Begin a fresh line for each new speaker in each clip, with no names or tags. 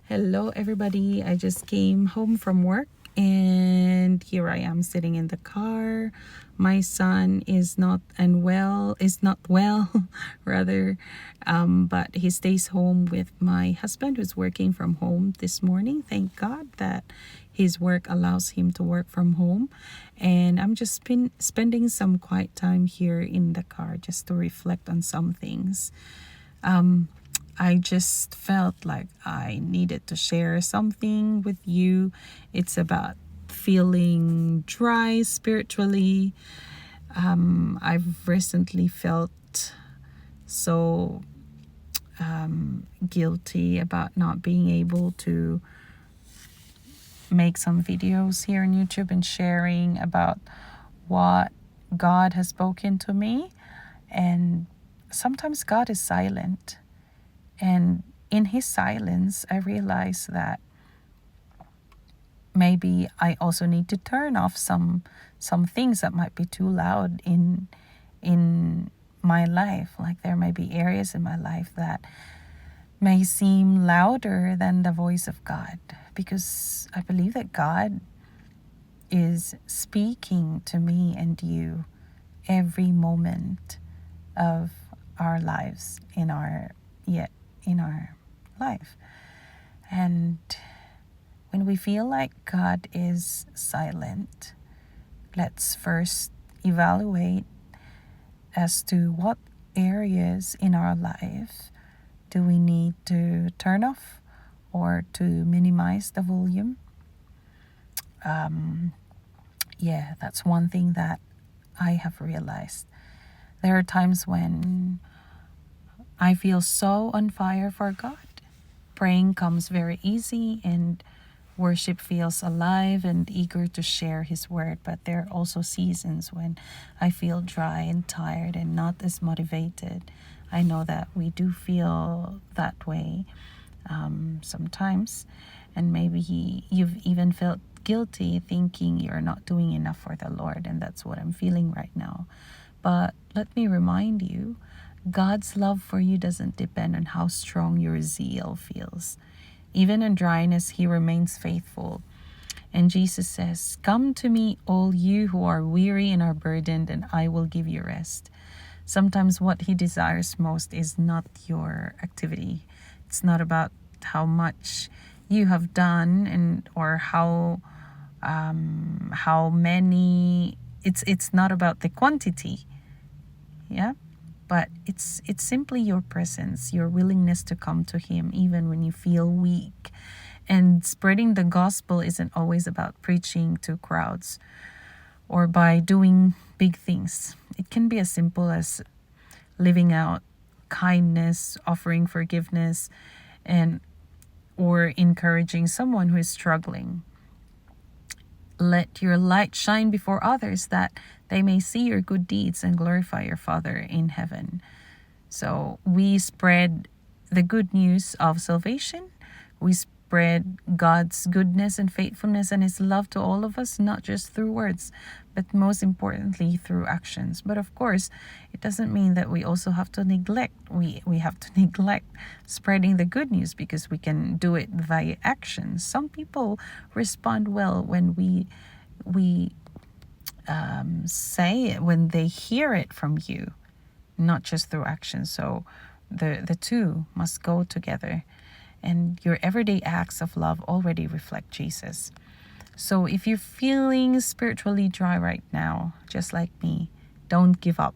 Hello everybody, I just came home from work and here I am sitting in the car. My son is not well rather, but he stays home with my husband who's working from home this morning. Thank God that his work allows him to work from home, and I'm just spending some quiet time here in the car just to reflect on some things. I just felt like I needed to share something with you. It's about feeling dry spiritually. I've recently felt so guilty about not being able to make some videos here on YouTube and sharing about what God has spoken to me. And sometimes God is silent. And in his silence, I realize that maybe I also need to turn off some things that might be too loud in my life. Like there may be areas in my life that may seem louder than the voice of God, because I believe that God is speaking to me and you every moment of our lives in our life. And when we feel like God is silent, let's first evaluate as to what areas in our life do we need to turn off or to minimize the volume. That's one thing that I have realized. There are times when I feel so on fire for God. Praying comes very easy and worship feels alive and eager to share his word. But there are also seasons when I feel dry and tired and not as motivated. I know that we do feel that way sometimes. And maybe you've even felt guilty thinking you're not doing enough for the Lord. And that's what I'm feeling right now. But let me remind you, God's love for you doesn't depend on how strong your zeal feels. Even in dryness, he remains faithful. And Jesus says, "Come to me, all you who are weary and are burdened, and I will give you rest." Sometimes what he desires most is not your activity. It's not about how much you have done or how many. It's not about the quantity. Yeah. But it's simply your presence, your willingness to come to him even when you feel weak. And spreading the gospel isn't always about preaching to crowds or by doing big things. It can be as simple as living out kindness, offering forgiveness, or encouraging someone who is struggling. Let your light shine before others that they may see your good deeds and glorify your Father in heaven. So we spread the good news of salvation. We spread God's goodness and faithfulness and his love to all of us, not just through words, but most importantly through actions. But of course, it doesn't mean that we also have to neglect. We have to neglect spreading the good news because we can do it via actions. Some people respond well when we say it, when they hear it from you, not just through action. So the two must go together, and your everyday acts of love already reflect Jesus. So if you're feeling spiritually dry right now, just like me, don't give up.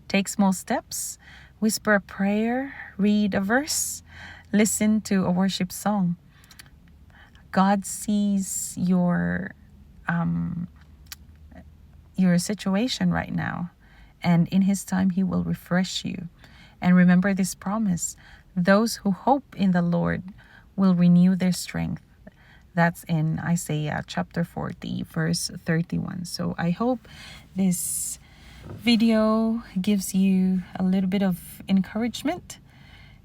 Take small steps, whisper a prayer, read a verse, listen to a worship song. God sees your situation right now, and in his time he will refresh you. And remember this promise: those who hope in the Lord will renew their strength. That's in Isaiah chapter 40 verse 31. So I hope this video gives you a little bit of encouragement,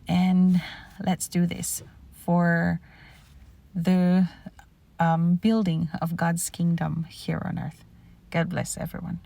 and let's do this for the building of God's kingdom here on earth. God bless everyone.